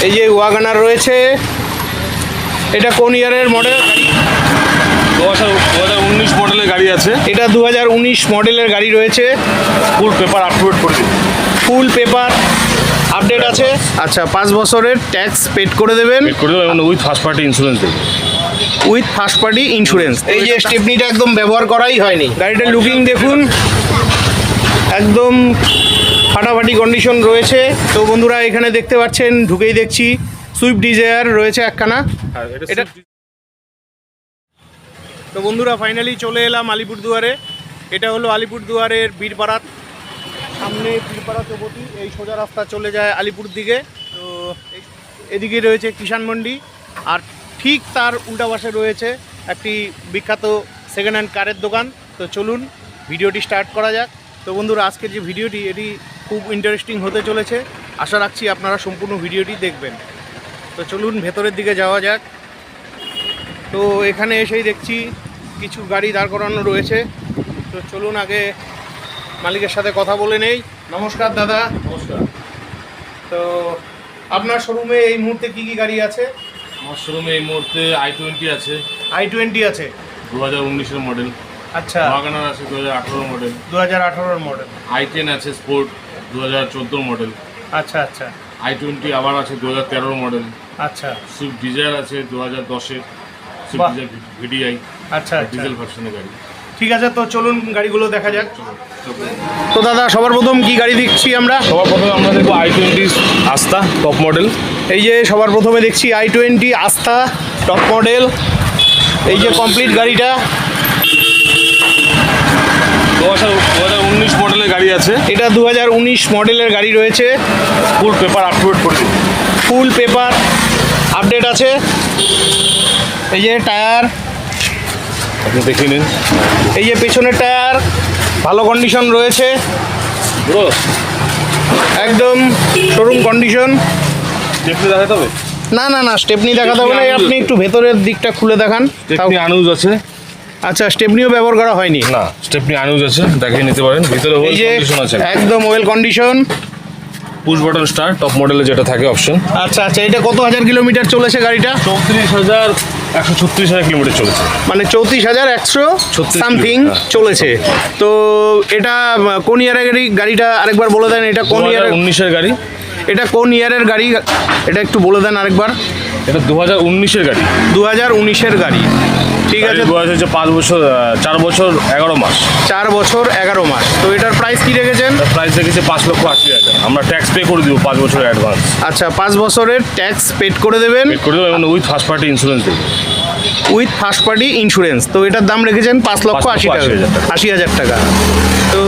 এই যে ওয়াগনার রয়েছে, এটা কোন ইয়ারের মডেল? 2019 মডেলের গাড়ি আছে। এটা 2019 মডেলের গাড়ি রয়েছে। ফুল পেপার আপডেট করতে, ফুল পেপার আপডেট আছে। আচ্ছা, 5 বছরের ট্যাক্স পেড করে দেবেন এবং উইথ ফার্স্ট পার্টি ইন্স্যুরেন্স দেবে। With first party insurance. এই যে স্টেপনিটা একদম ব্যবহার করাই হয়নি। গাড়িটার লুকিং দেখুন, একদম ফাটাফাটি কন্ডিশন রয়েছে। তো বন্ধুরা এখানে দেখতে পাচ্ছেন, ঢুকেই দেখছি সুইফট ডিজায়ার রয়েছে একখানা। এটা তো বন্ধুরা ফাইনালি চলে এলাম আলিপুরদুয়ারে। এটা হলো আলিপুরদুয়ারের বীরপাড়ার সামনে, বীরপাড়া চৌপতি। এই সোজা রাস্তা চলে যায় আলিপুর দিকে। তো এদিকে রয়েছে কিষাণ মন্ডি, আর ঠিক তার উল্টা পাশে রয়েছে একটি বিখ্যাত সেকেন্ড হ্যান্ড কারের দোকান। তো চলুন ভিডিওটি স্টার্ট করা যাক। তো বন্ধুরা আজকের যে ভিডিওটি, এটি খুব ইন্টারেস্টিং হতে চলেছে। আশা রাখছি আপনারা সম্পূর্ণ ভিডিওটি দেখবেন। তো চলুন ভেতরের দিকে যাওয়া যাক। তো এখানে এসেই দেখছি কিছু গাড়ি দাঁড় করানো রয়েছে। তো চলুন আগে মালিকের সাথে কথা বলে নেই। নমস্কার দাদা। নমস্কার। তো আপনার শোরুমে এই মুহূর্তে কি কি গাড়ি আছে? আমার শোরুমে এই মুহূর্তে i20 আছে। i20 আছে 2019 মডেল। আচ্ছা, ওয়াগনার আছে 2018 মডেল। 2018 মডেল। i10 আছে স্পোর্ট 2014 মডেল। আচ্ছা আচ্ছা i20 আবার আছে 2013 মডেল। আচ্ছা সুইফট ডিজায়ার আছে 2010-এর সুইফট বাহ। ডিজায়ার ভিডিআই, আচ্ছা আচ্ছা ডিজেল ভার্সনের গাড়ি। ঠিক আছে, তো চলুন গাড়িগুলো দেখা যাক। তো দাদা সবার প্রথম কি গাড়ি দেখছি আমরা? সবার প্রথমে আমরা দেখবো i20 আস্থা টপ মডেল। এই যে সবার প্রথমে দেখছি i20 আস্থা টপ মডেল। এই যে কমপ্লিট গাড়িটা 2019 মডেলের গাড়ি আছে। এটা 2019 মডেলের গাড়ি রয়েছে। ফুল পেপার আপডেট করতে, ফুল পেপার আপডেট আছে। এই যে টায়ার, আপনি দেখে নিন। এই যে পেছনের টায়ার ভালো কন্ডিশন রয়েছে, ব্রো একদম শোরুম কন্ডিশন। দেখতে দেখাতে হবে? না না না, স্টেপনি দেখাতে হবে না। আপনি একটু ভেতরের দিকটা খুলে দেখান। স্টেপনি আনুজ আছে। আচ্ছা, স্টেপনিও ব্যবহার করা হয়নি? না, স্টেপনি আনুজ আছে, দেখিয়ে নিতে পারেন। ভিতরে এই যে কন্ডিশন আছে, একদম well condition. Push button start, top মডেলে যেটা থাকে অপশন। আচ্ছা আচ্ছা, এটা কত হাজার কিলোমিটার চলেছে গাড়িটা? 34,136,000 কিলোমিটার চলেছে। মানে 34,100 সামথিং চলেছে। তো এটা কোন ইয়ারের গাড়িটা আরেকবার বলে দেন। এটা কোন ইয়ারের? 2019-এর গাড়ি। এটা কোন ইয়ারের গাড়ি এটা একটু বলে দেন আরেকবার। এটা 2019-এর গাড়ি। 2019-এর গাড়ি। ঠিক আছে, বয়স হচ্ছে 4 বছর 11 মাস। 4 বছর 11 মাস। তো এটার প্রাইস কি রেখেছেন? প্রাইস রেখেছে 5,80,000। আমরা ট্যাক্স পে করে দিব 5 বছরের অ্যাডভান্স। আচ্ছা, 5 বছরের ট্যাক্স পেড করে দেবেন পে করে দেবো এবং উইথ ফার্স্ট পার্টি ইন্স্যুরেন্স দেবো। With first party insurance. তো এটার দাম রেখেছেন 5,80,000 টাকা। তো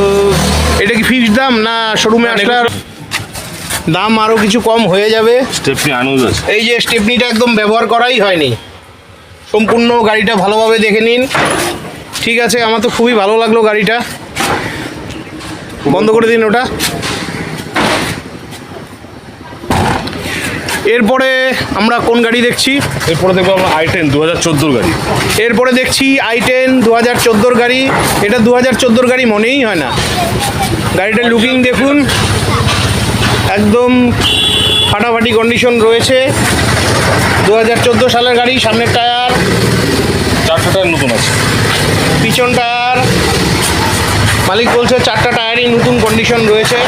এটা কি ফিক্সড দাম, না শোরুমে আসলে দাম আরও কিছু কম হয়ে যাবে? স্টেপনি আনুজ আছে। এই যে স্টেপনিটা একদম ব্যবহার করাই হয়নি, সম্পূর্ণ গাড়িটা ভালোভাবে দেখে নিন। ঠিক আছে, আমার তো খুবই ভালো লাগলো গাড়িটা। বন্ধ করে দিন ওটা। এরপরে আমরা কোন গাড়ি দেখছি? এরপরে দেখবো আমরা i10 2014 গাড়ি। এরপরে দেখছি i10 2014 গাড়ি। এটা 2014 গাড়ি মনেই হয় না। গাড়িটার লুকিং দেখুন, একদম ফাটাফাটি কন্ডিশন রয়েছে। 2014 সালের গাড়ি। সামনের টায়ার, 4টা টায়ার নতুন আছে। পিছন টায়ার মালিক বলছে 4টা টায়ারই নতুন কন্ডিশন রয়েছে।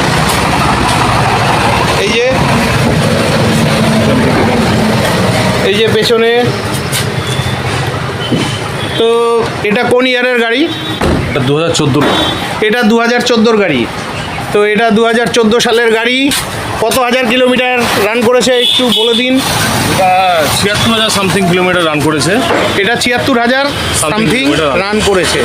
এই যে পেছনে। তো এটা কোন ইয়ারের গাড়ি? এটা 2014। এটা 2014 গাড়ি। তো এটা 2014 সালের গাড়ি। কত হাজার কিলোমিটার রান করেছে একটু বলে দিন। এটা 76,000 সামথিং কিলোমিটার রান করেছে। এটা 76,000 সামথিং রান করেছে।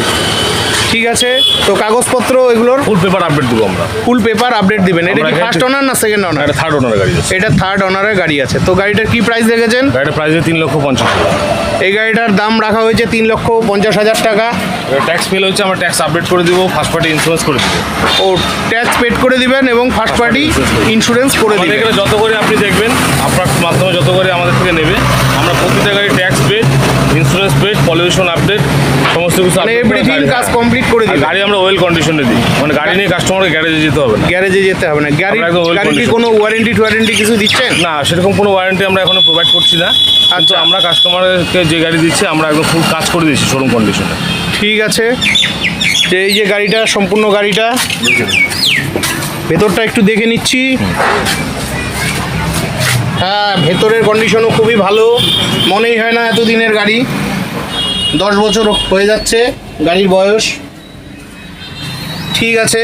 ঠিক আছে, তো কাগজপত্র এগুলোর ফুল পেপার আপডেট দেবো আমরা। ফুল পেপার আপডেট দিবেন। এটা কি ফার্স্ট ওনার না সেকেন্ড ওনার? এটা থার্ড ওনারের গাড়ি আছে। এটা থার্ড ওনারের গাড়ি আছে। তো গাড়িটার কি প্রাইস রেখেছেন? গাড়িটার প্রাইস 3,50,000। এই গাড়িটার দাম রাখা হয়েছে 3,50,000 টাকা। ট্যাক্স ফেল হচ্ছে, আমরা ট্যাক্স আপডেট করে দিব, ফার্স্ট পার্টি ইন্স্যুরেন্স করে দিব। ও ট্যাক্স পেড করে দিবেন এবং ফার্স্ট পার্টি ইন্স্যুরেন্স করে আমাদের দিবেন। এখানে যত করে আপনি দেখবেন, আপনার মাধ্যমে যত করে আমাদের থেকে নেবে, আমরা প্রতিটা গাড়ি tax paid, insurance plate, pollution update, সমস্ত কিছু মানে update করে এভরিথিং গাড়ি- কাজ কমপ্লিট করে আর দিই। গাড়ি আমরা ওয়েল কন্ডিশনে দিই, মানে গাড়ি নিয়ে কাস্টমারকে গ্যারেজে যেতে হবে না। গ্যারেজে যেতে হবে না। গাড়ি আমরা একদম well গাড়ি কি condition। কোনো ওয়ারেন্টি কিছু দিচ্ছেন? না, সেরকম কোনো ওয়ারেন্টি আমরা এখনো প্রোভাইড করছি না, কিন্তু আচ্ছা। আমরা কাস্টমারকে যে গাড়ি দিচ্ছি আমরা একদম ফুল কাজ করে দিচ্ছি শোরুম কন্ডিশনে। ঠিক আছে, যে এই যে গাড়িটা, সম্পূর্ণ গাড়িটা ভেতরটা একটু দেখে নিচ্ছি। হ্যাঁ, ভেতরের কন্ডিশনও খুবই ভালো, মনেই হয় না এতদিনের গাড়ি। 10 বছর হয়ে যাচ্ছে গাড়ির বয়স। ঠিক আছে,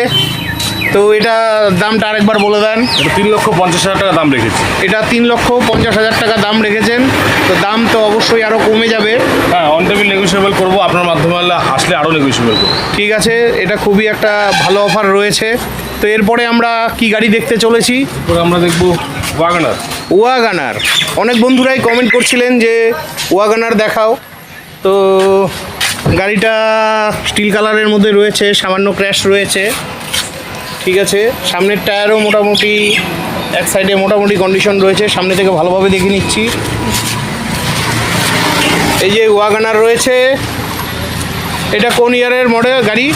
তো এটা দামটা আরেকবার বলে দেন। এটা 3,50,000 টাকা দাম রেখেছি। এটা 3,50,000 টাকা দাম রেখেছেন, তো দাম তো অবশ্যই আরও কমে যাবে। হ্যাঁ, অন টেবিল নেগোসিয়েবল করবো, আপনার মাধ্যমে আসলে আরও নেগোসিয়েবল করবো। ঠিক আছে, এটা খুবই একটা ভালো অফার রয়েছে। তো এরপরে আমরা কি গাড়ি দেখতে চলেছি? এরপরে আমরা দেখবো ওয়াগনার। ওয়াগানার। অনেক বন্ধুরাই কমেন্ট করছিলেন যে ওয়াগানার দেখাও। তো গাড়িটা স্টিল কালারের মধ্যে রয়েছে, সামান্য ক্র্যাশ রয়েছে। ঠিক আছে, সামনের টায়ারও মোটামুটি এক সাইডে মোটামুটি কন্ডিশন রয়েছে, সামনে থেকে ভালোভাবে দেখে নিচ্ছি। এই যে ওয়াগানার রয়েছে, এটা কোন ইয়ারের মডেল গাড়ি?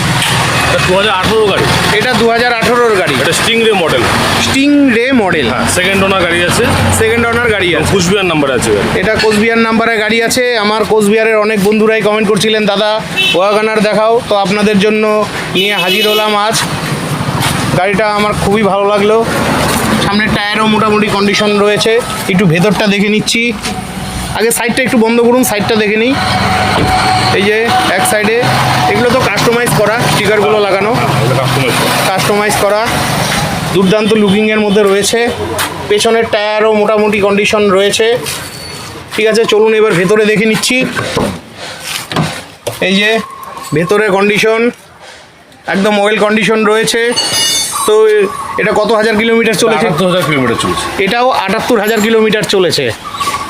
এটা 2018 গাড়ি। এটা 2018-র গাড়ি। এটা স্টিং রে মডেল। স্টিং রে মডেল। হ্যাঁ, সেকেন্ড ওনার গাড়ি আছে, সেকেন্ড ওনার গাড়ি আছে। কুচবিহার নাম্বার আছে গাড়ি। এটা কোচবিহার নাম্বারে গাড়ি আছে। আমার কোচবিহারের অনেক বন্ধুরাই কমেন্ট করছিলেন দাদা ওয়াগানার দেখাও, তো আপনাদের জন্য নিয়ে হাজির হলাম আজ। গাড়িটা আমার খুবই ভালো লাগলো। সামনের টায়ারও মোটামুটি কন্ডিশন রয়েছে। একটু ভেতরটা দেখে নিচ্ছি। আগে সাইডটা একটু বন্ধ করুন, সাইডটা দেখে নিই। এই যে এক সাইডে এগুলো তো কাস্টমাইজ করা, স্টিকারগুলো লাগানো, এটা কাস্টমাইজ করা। কাস্টমাইজ করা, দুর্দান্ত লুকিংয়ের মধ্যে রয়েছে। পেছনের টায়ারও মোটামুটি কন্ডিশন রয়েছে। ঠিক আছে, চলুন এবার ভেতরে দেখে নিচ্ছি। এই যে ভেতরের কন্ডিশন একদম ওয়েল কন্ডিশন রয়েছে। তো এটা কত হাজার কিলোমিটার চলেছে? 78,000 কিলোমিটার চলছে। এটাও 78,000 কিলোমিটার চলেছে।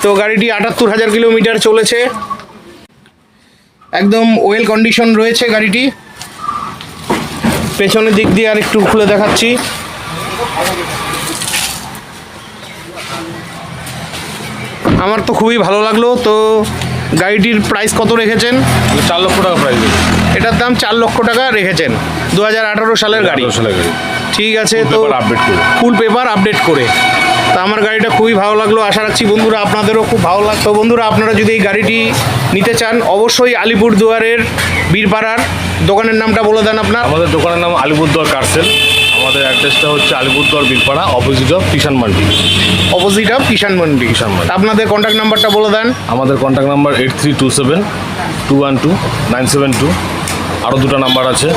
তো গাড়িটি 78,000 কিলোমিটার চলেছে, একদম ওয়েল কন্ডিশন রয়েছে গাড়িটি। পেছনের দিক দিয়ে আর একটু খুলে দেখাচ্ছি। আমার তো খুবই ভালো লাগলো। তো গাড়িটির প্রাইস কত রেখেছেন? 4 লক্ষ টাকা প্রাইস। এটার দাম 4 লক্ষ টাকা রেখেছেন। 2018 সালের গাড়ি। 18 সালের গাড়ি। ঠিক আছে, তো আপডেট করে। ফুল পেপার আপডেট করে। তো আমার গাড়িটা খুবই ভালো লাগলো, আশা রাখছি বন্ধুরা আপনাদেরও খুব ভালো লাগতো। বন্ধুরা, আপনারা যদি এই গাড়িটি নিতে চান অবশ্যই আলিপুরদুয়ারের বীরপাড়ার দোকানের নামটা বলে দেন আপনার। আমাদের দোকানের নাম আলিপুরদুয়ার কারসেল। আমাদের অ্যাড্রেসটা হচ্ছে Alipurduar Birpara, opposite of Kisan Mandi. Opposite of Kisan Mandi. Kisan Mandi. আপনাদের কন্ট্যাক্ট নাম্বারটা বলে দেন। আমাদের কন্ট্যাক্ট নাম্বার 8327-212-972। আরও দুটো নাম্বার আছে,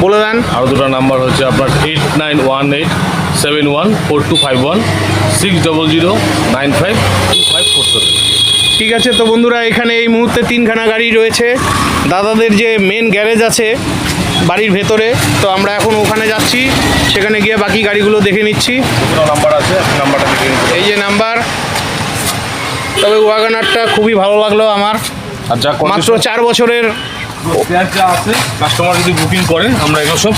বলে দেন। আরও দুটো নাম্বার হচ্ছে আপনার 8918714251, 60095254। ঠিক আছে, তো বন্ধুরা এখানে এই মুহূর্তে 3খানা গাড়ি রয়েছে। দাদাদের যে মেন গ্যারেজ আছে বাড়ির ভেতরে, তো আমরা এখন ওখানে যাচ্ছি, সেখানে গিয়ে বাকি গাড়িগুলো দেখে নিচ্ছি। দুটো নাম্বার আছে, নাম্বারটা দেখে নিন। এই যে নাম্বার। তবে ওয়াগনারটা খুবই ভালো লাগলো আমার। আর যা মাত্র 4 বছরের। যা আছে, কাস্টমার যদি বুকিং করে আমরা এগুলো সব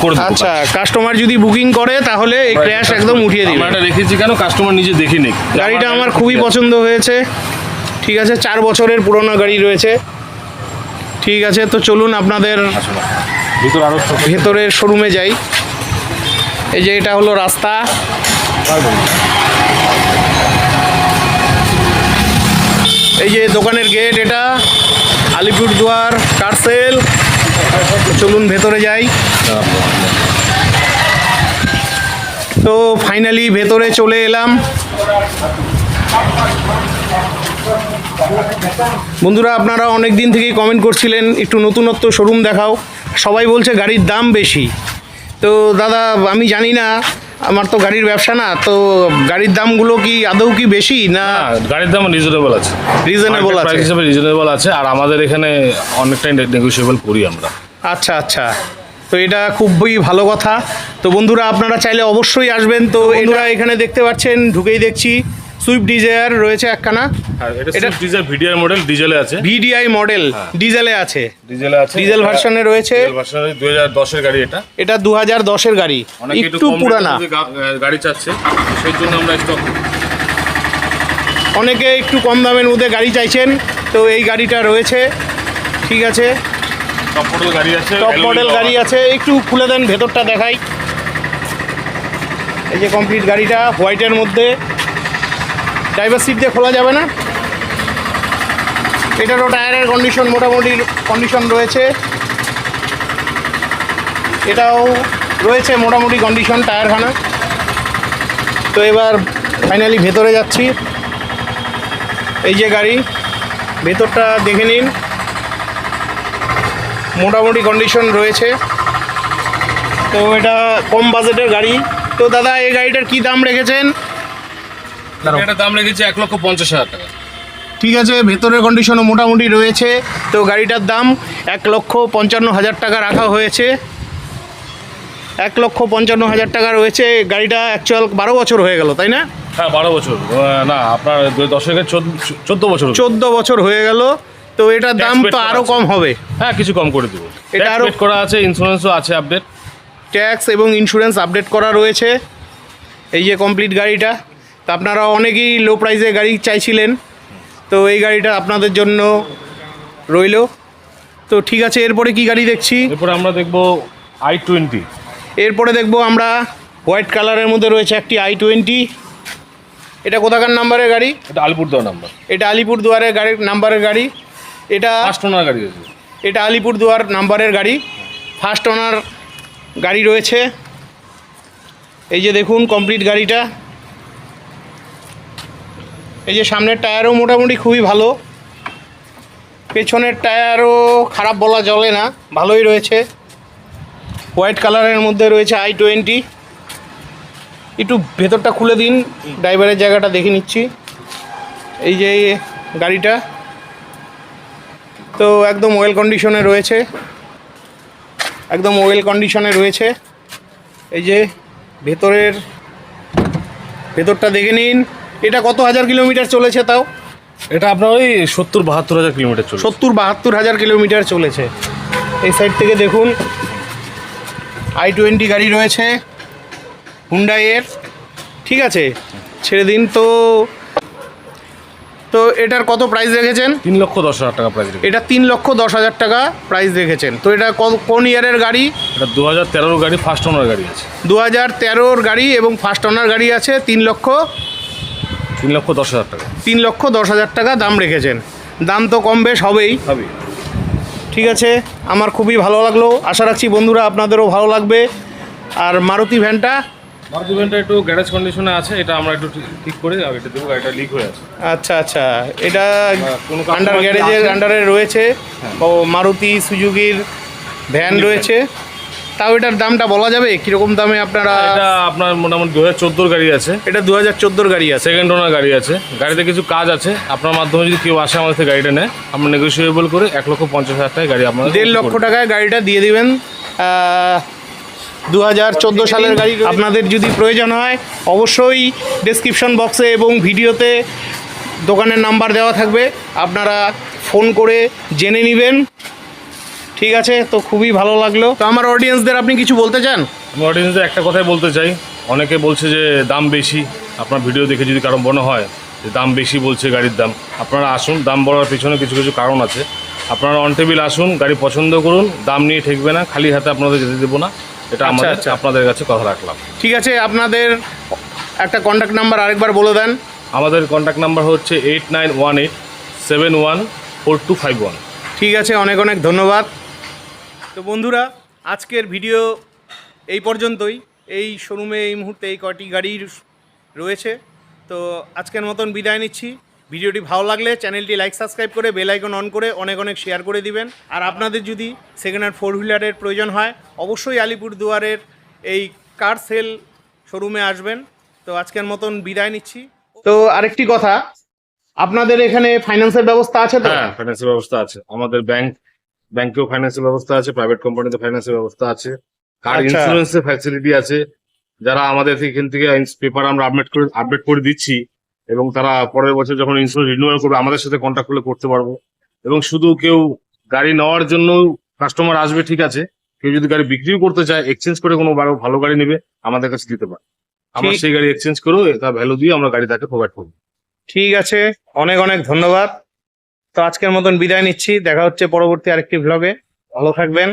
করে দেবো। আচ্ছা, কাস্টমার যদি বুকিং করে তাহলে এই ক্র্যাশ একদম উঠিয়ে দিবে। আমরা এটা রেখেছি কেন, কাস্টমার নিজে দেখে নিক। গাড়িটা আমার খুবই পছন্দ হয়েছে। ঠিক আছে, 4 বছরের পুরোনো গাড়ি রয়েছে। ঠিক আছে, তো চলুন আপনাদের ভিতর আরও ভেতরের শোরুমে যাই। এই যে এটা হলো রাস্তা। এই যে দোকানের গেট, এটা আলিপুরদুয়ার কারসেল। চলুন ভেতরে যাই। তো ফাইনালি ভেতরে চলে এলাম। বন্ধুরা, আপনারা অনেক দিন থেকেই কমেন্ট করছিলেন একটু নতুনত্ব শোরুম দেখাও। সবাই বলছে গাড়ির দাম বেশি। তো দাদা, আমি জানি না, আমার তো গাড়ির ব্যবসা না, তো গাড়ির দামগুলো কি আদৌ কি বেশি না? গাড়ির দাম রিজনেবল আছে, রিজনেবল আছে। প্রাইস হিসেবে রিজনেবল আছে, আর আমাদের এখানে অনেকটাই নেগোসিয়েবল করি আমরা। আচ্ছা আচ্ছা, তো এটা খুবই ভালো কথা। তো বন্ধুরা, আপনারা চাইলে অবশ্যই আসবেন। তো বন্ধুরা, এখানে দেখতে পাচ্ছেন, ঢুকেই দেখছি সুইফট ডিজায়ার রয়েছে একখানা। এটা ডিজেল ভিডিআই মডেল, ডিজেলে আছে। ভিডিআই মডেল ডিজেলে আছে। ডিজেলে আছে, ডিজেল ভার্সনে রয়েছে। ডিজেল ভার্সনে 2010 এর গাড়ি এটা। এটা 2010-এর গাড়ি, একটু পুরানা। গাড়ি চাচ্ছে, সেই জন্য আমরা স্টক। অনেকে একটু কম দামের মধ্যে গাড়ি চাইছেন, তো এই গাড়িটা রয়েছে, ঠিক আছে। টপ মডেল গাড়ি আছে, টপ মডেল গাড়ি আছে, একটু খুলে দেন, ভেতরটা দেখাই। এই যে কমপ্লিট গাড়িটা হোয়াইটের মধ্যে, ড্রাইভার সিট দিয়ে খোলা যাবে না। এটারও টায়ারের কন্ডিশন মোটামুটি কন্ডিশন রয়েছে, এটাও রয়েছে মোটামুটি কন্ডিশন টায়ারখানা। তো এবার ফাইনালি ভেতরে যাচ্ছি। এই যে গাড়ি, ভেতরটা দেখে নিন, মোটামুটি কন্ডিশন রয়েছে। তো এটা কম বাজেটের গাড়ি। তো দাদা এই গাড়িটার কি দাম রেখেছেন? এটার দাম রেখেছে 1,50,000 টাকা। ঠিক আছে, ভেতরের কন্ডিশনও মোটামুটি রয়েছে। তো গাড়িটার দাম 1,55,000 টাকা রাখা হয়েছে। 1,55,000 টাকা রয়েছে। গাড়িটা অ্যাকচুয়াল 12 বছর হয়ে গেল, তাই না? হ্যাঁ 12 বছর না, আপনার 14 বছর। 14 বছর হয়ে গেল। তো এটার দাম তো আরও কম হবে। হ্যাঁ কিছু কম করে দেবো, এটা এটা আরো আরও করা আছে, ইন্স্যুরেন্সও আছে আপডেট। ট্যাক্স এবং ইন্স্যুরেন্স আপডেট করা রয়েছে। এই যে কমপ্লিট গাড়িটা। তো আপনারা অনেকেই লো প্রাইসে গাড়ি চাইছিলেন, তো এই গাড়িটা আপনাদের জন্য রইল। তো ঠিক আছে, এরপরে কি গাড়ি দেখছি? এরপরে আমরা দেখবো i20। এরপরে দেখবো আমরা হোয়াইট কালারের মধ্যে রয়েছে একটি i20। এটা কোথাকার নাম্বারের গাড়ি? এটা আলিপুরদুয়ার নাম্বার। এটা আলিপুরদুয়ারের গাড়ির নাম্বারের গাড়ি। এটা ফার্স্ট ওনার গাড়ি আছে। এটা আলিপুরদুয়ার নাম্বারের গাড়ি, ফার্স্ট ওনার গাড়ি রয়েছে। এই যে দেখুন কমপ্লিট গাড়িটা। এই যে সামনের টায়ারও মোটামুটি খুবই ভালো, পেছনের টায়ারও খারাপ বলা চলে না, ভালোই রয়েছে। হোয়াইট কালারের মধ্যে রয়েছে i20। একটু ভেতরটা খুলে দিন, ড্রাইভারের জায়গাটা দেখে নিচ্ছি। এই যে গাড়িটা তো একদম ওয়েল কন্ডিশনে রয়েছে, একদম ওয়েল কন্ডিশনে রয়েছে। এই যে ভেতরটা দেখে নিন। এটা কত হাজার কিলোমিটার চলেছে তাও? এটা আপনার ওই 70-72 হাজার কিলোমিটার চলে। 70-72 হাজার কিলোমিটার চলেছে। এই সাইড থেকে দেখুন i20 গাড়ি রয়েছে হুন্ডাইয়ের, ঠিক আছে। ছেড়ে দিন। তো এটার কত প্রাইস রেখেছেন? 3,10,000 টাকা প্রাইস। এটা 3,10,000 টাকা প্রাইস রেখেছেন। তো এটা কোন ইয়ারের গাড়ি? এটা 2013 গাড়ি, ফার্স্ট ওনার গাড়ি আছে। 2013 গাড়ি এবং ফার্স্ট ওনার গাড়ি আছে। 3,10,000 টাকা। 3,10,000 টাকা দাম রেখেছেন। দাম তো কম বেশ হবেই। হবে। ঠিক আছে, আমার খুবই ভালো লাগলো। আশা রাখছি বন্ধুরা আপনাদেরও ভালো লাগবে। আর মারুতি ভ্যানটা একটু গ্যারেজ কন্ডিশনে আছে, এটা আমরা একটু ঠিক করে এটা দেবো, গাড়িটা লিক হয়ে আছে। আচ্ছা আচ্ছা, এটা কোনো আন্ডার গ্যারেজের আন্ডারে রয়েছে। ও মারুতি সুজুকির ভ্যান রয়েছে। তাও এটার দামটা বলা যাবে কীরকম দামে আপনারা? এটা আপনার মোটামুটি 2014 গাড়ি আছে। এটা 2014 গাড়ি আছে, সেকেন্ড ওনার গাড়ি আছে। গাড়িতে কিছু কাজ আছে, আপনার মাধ্যমে যদি কেউ আসে আমাদের থেকে গাড়িটা নেয়, আমরা নেগোসিয়েবল করে 1,50,000 টাকায় গাড়ি আপনার 1.5 লক্ষ টাকায় গাড়িটা দিয়ে দিবেন। 2014 সালের গাড়ি। আপনাদের যদি প্রয়োজন হয় অবশ্যই ডেসক্রিপশন বক্সে এবং ভিডিওতে দোকানের নাম্বার দেওয়া থাকবে, আপনারা ফোন করে জেনে নেবেন। ঠিক আছে, তো খুবই ভালো লাগলো। তো আমার অডিয়েন্সদের আপনি কিছু বলতে চান? আমি অডিয়েন্সদের একটা কথাই বলতে চাই, অনেকে বলছে যে দাম বেশি। আপনার ভিডিও দেখে যদি কারো মনে হয় যে দাম বেশি বলছে গাড়ির দাম, আপনারা আসুন। দাম বলার পিছনে কিছু কিছু কারণ আছে। আপনারা অন টেবিল আসুন, গাড়ি পছন্দ করুন, দাম নিয়ে ঠেকবে না, খালি হাতে আপনাদের যেতে দেবো না। এটা আমাদের আপনাদের কাছে কথা রাখলাম। ঠিক আছে, আপনাদের একটা কন্ট্যাক্ট নাম্বার আরেকবার বলে দেন। আমাদের কন্ট্যাক্ট নাম্বার হচ্ছে 8918714251। ঠিক আছে, অনেক অনেক ধন্যবাদ। তো বন্ধুরা, আজকের ভিডিও এই পর্যন্তই। এই শোরুমে এই মুহূর্তে এই কয়টি গাড়ি রয়েছে। তো আজকের মতন বিদায় নিচ্ছি। ভিডিওটি ভালো লাগলে চ্যানেলটি লাইক সাবস্ক্রাইব করে বেল আইকন অন করে অনেক অনেক শেয়ার করে দিবেন। আর আপনাদের যদি সেকেন্ড হ্যান্ড 4 হুইলারের প্রয়োজন হয় অবশ্যই আলিপুরদুয়ারের এই কার সেল শোরুমে আসবেন। তো আজকের মতন বিদায় নিচ্ছি। তো আরেকটি কথা, আপনাদের এখানে ফাইন্যান্সের ব্যবস্থা আছে তো? হ্যাঁ, ফাইন্যান্সের ব্যবস্থা আছে। আমাদের ব্যাংকেও ফাইন্যান্সের ব্যবস্থা আছে, প্রাইভেট কোম্পানিতে ফাইন্যান্সের ব্যবস্থা আছে, কার আচ্ছা। ইন্স্যুরেন্সের ফ্যাসিলিটি আছে। যারা আমাদের এখান থেকে পেপার আমরা আপডেট করে দিচ্ছি, এবং তারা পরের বছর যখন ইন্স্যুরেন্স রিনিউয়াল করবে আমাদের সাথে কন্ট্যাক্ট করলে করতে পারবো। এবং শুধু কেউ গাড়ি নেওয়ার জন্য কাস্টমার আসবে, ঠিক আছে, কেউ যদি গাড়ি বিক্রিও করতে চায়, এক্সচেঞ্জ করে কোনো ভালো গাড়ি নেবে, আমাদের কাছে দিতে পারে। আমরা সেই গাড়ি এক্সচেঞ্জ করেও তার ভ্যালু দিয়ে আমরা গাড়ি তাকে প্রোভাইড করবো। ঠিক আছে, অনেক অনেক ধন্যবাদ। তো আজকের মতন বিদায় নিচ্ছি, দেখা হচ্ছে পরবর্তী আরেকটি ভ্লগে। ভালো থাকবেন।